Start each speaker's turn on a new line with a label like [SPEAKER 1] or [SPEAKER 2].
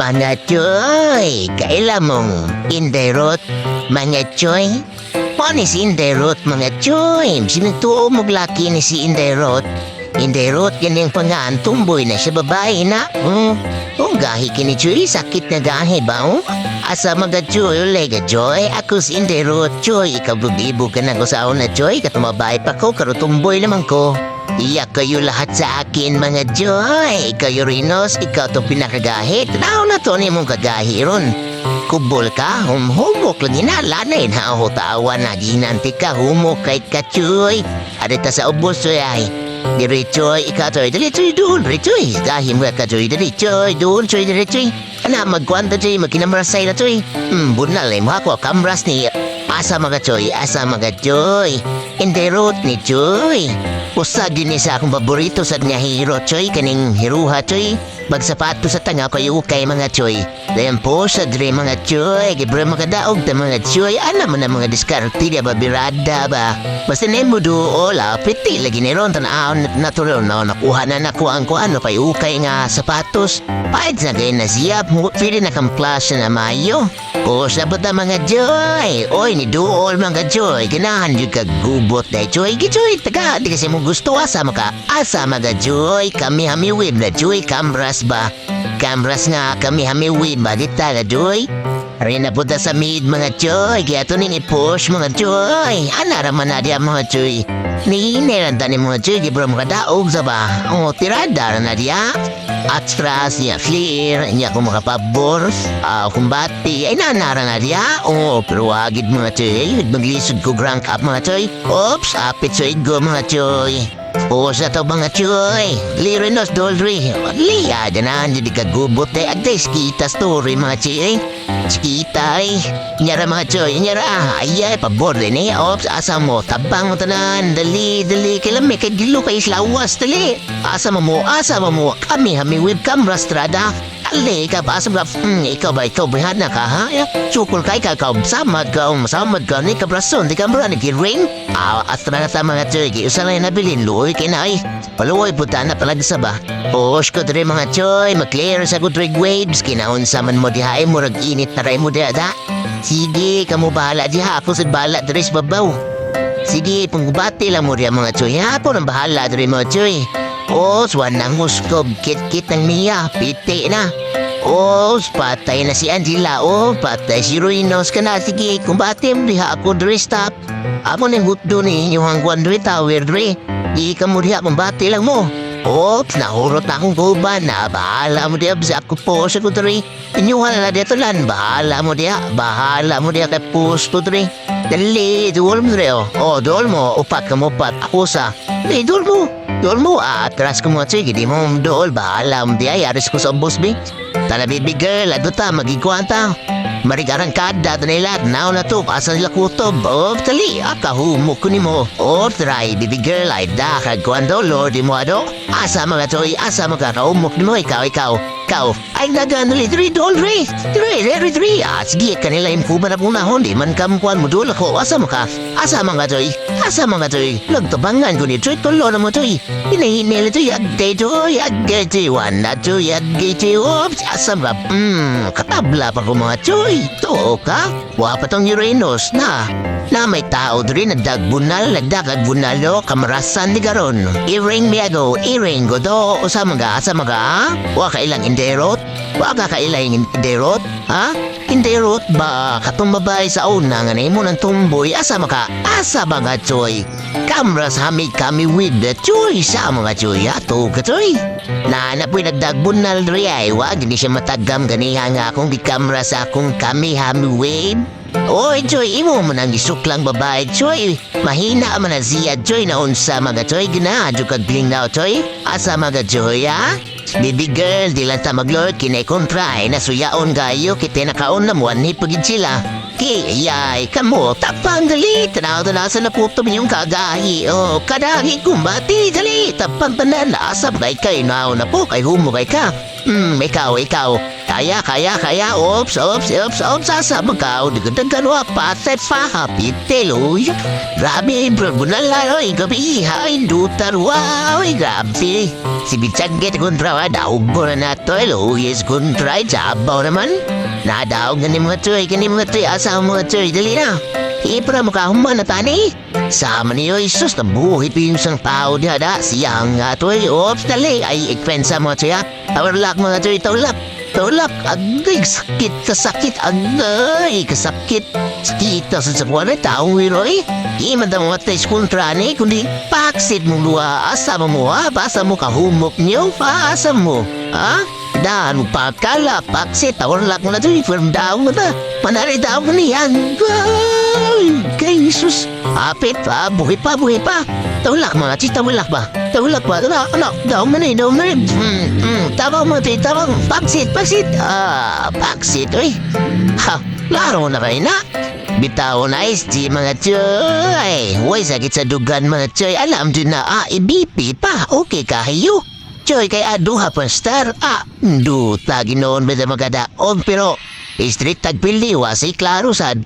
[SPEAKER 1] Mga choy, kailan mong inderot, mga choy? Paano si inderot, mga choy? Sinagtuo mong laki ni si inderot. Inderot, yan yung pangaan, tumboy na siya babae na. Gahi kini choy, sakit na gahi ba? Asa mga choy, ulega choy, ako si inderot, choy. Ikaw bubibo ka na ko sa una, choy. Katumabay pa ko, karutumboy naman ko. Iyak kayo lahat sa akin, mga Joy. Kayo rinos, ikaw to pinakagahit. Tanaw na to ni mong kagahi ron. Kubol ka, humok lang inalanay na ako tawa na ginanti ka, humok kay kachoy. Adita sa ubos, Joy ay. Diri Joy, ikaw Joy, dali Joy, doon, diri Joy. Dahil mo ka Joy, dali Joy, doon, Joy, diri Joy. Ana, magkwanta Joy, magkinamrasay na Joy. Bunal ay mo ako, kamras ni... Asa mga Joy, asa mga Joy. Inderot ni Joy. Usa din sa akong paborito sa nga hero, Choy. Kaning hiruha, Choy. Magsapato sa tanga kayo kay mga Choy. Dayan po sa dre mga Choy. Gibre mga daog na mga Choy. Alam mo na mga diskarte na ba, birada ba? Basta na mo doon, piti lagi ni ron. Tanaw natural na nakuha na nakuha ang kuano kay ukay nga sapatos. Pahit na gaya na siya. Pili na kang klase na mayo. O sabot na mga Joy. Oy, ni dool mga Joy. Ganahan yung kagubot na Joy. Gijoy, taga, di kasi mo gusto asama ka. Asama ka Joy. Kami hamiwib na Joy. Kamras ba? Kamras nga kami hamiwib ba? Di taga Joy. Rin na punta sa mid mga Joy. Kaya ito ning i-push mga Joy. Anaraman na diya mga Joy. Niiniranda ni mga Joy. Gibro mga daog sa ba? O tirada na diya. Atras niya clear, niya kung makapabor, kumbati, ay nanara na diya. Pero wagid mga Choy, maglisod ko rank up mga Choy. Oops, apit Choy go mga Choy. Sa to mga Choy, lirinos dolri. Liya, dyan di kagubot agday skita story mga Choy. Skita ay, nyara mga Choy, nyara, ay pabor din Oops, asa mo, tabang mo tanan, dali, kailan may kagilo kay islawas, dali. Asa mo, kami with camera strada. Ali ka ba sa ikaw ba bihan na ka ha? Sukol kay ka samad ka ni kabrason di ka mura nag-ring. Astra na sa mga Choy, usa lang nabilin luoy kay na ay. Paluoy puta na palag sa ba. Push ko dre mga Choy, mag-clear sa good rig waves, kinaunsa man mo diha ay murag init na ray mo diha da. Sige, kamo bahala diha, ako sa bahala dre sa babaw. Sige, pangbati lang mo diha mga Choy, ako nang bahala dre mga Choy. Swan ng huskob, kit-kit ng Mia, piti na. Patay na si Angela, patay si Ruinos ka na. Sige, kumbati mo diha ako dre stop. Ako nang hutdo ni yung hangguan dre tower dre. Di ka mo diha, pambati lang mo. Nahurot na akong kuban na. Bahala mo diha, sa ako po sa kutri. Inyuhan na dito lan, bahala mo diha kay post kutri. Dali, duol mo dre duol mo, upat ka mo upat. Ako sa, duol mo, atras ko mo sige, di mo dool, bahala mo diha, yaris ko sa boss be. Tala baby girl, ta, magikwanta. Marigarang kada nila, now na to, asa nila kutob. Tali, kahumok ko ni mo. Try, baby girl, ay dakag kwando, lordi mo ado. Asa mga Choy, asa mga kahumok ni mo, ikaw. Ay nagano li, dre. Sige, kanila yung kuba na punahon, di man kamkuan mo doon ako. Asa mga Choy, nagtabangan ko ni Choy, tulo na mo Choy. Hinahinila Choy, agday Choy, wala Choy, agday Choy, oops, asa mga, katabla pa ko mga Choy. To ka, wapa tong Uranus na may tao dre nagdagag bunalo, kamarasan ni garon. Iring go do, asa mga, wa kailang inderot, ha? Inderot ba, katumbabay sa una nga mo ng tumboy, asa mga Choy. Kamras kami with the Choy, sa mga Choy, ato ka Choy. Napoy nagdagbunal dre ay, wag, hindi siya matagam ganiha nga akong di kamras akong kami with. Choy, imo mo nang isuklang babae, Choy. Mahina man na siya, Choy, na unsa mga Choy. Ginadyo kagling na, Choy. Asa mga Choy, ha? Baby girl, di lang ta maglord, kinay kontray, nasuyaon gayo, kita nakaon na mo, ni pagid sila. Kiyay, kamo, tapang dali, tanaw sa naputom yung kagahi, kadahi kumbati, dali, tapang tanan, asap na ikay, na po, kay humukay ka. Ikaw, Kaya, ops, asa magaw, digadagan wa, patay pa, hapit, teloy. Grabe, bro, bunala, oy, gabi, hain, dutar, wow, grabe. Si Bichang get kontra, daog mo na nato, yes, kontra, jabaw naman. Nadaog na ni mga tuy, asa mga tuy, dali na. Ipra mo kahuman na tani. Sama niyo, Isus, nabuhi pa yung isang tao diya da. Siyang nga tuy, ops, dali, ay ikpensa mo tuy, ha. Tawalak mga tuy, tawalak. Tolak, agay, sakit, kasakit. Sakit sa sakuan na taong wiroy. Iman ang mga tayo kontra ni, kundi paksit mong luha, asa mo ha, basa mo kahumok niyo, asa mo, ha? Daan mo pakala, paksit, tawalak mo na ito, firm down mo na, manari down mo niyan. Ay, kay Jesus, apit pa, buhay pa. Tawalak mga chis, tawalak ba? Tawalak ba? Daw mo na, Tawag mo ito, tawag. Paksit. Paksit, oy. Ha, laro na kayo na. Bitaw na di mga tsoy. Huwag sakit sa dugan mga tsoy. Alam din na, ibipi pa. Okay kayo. Tsoy, kay aduha pa star. Tagi noon ba na magadaon. Pero, street tagpiliwa si klaro sad.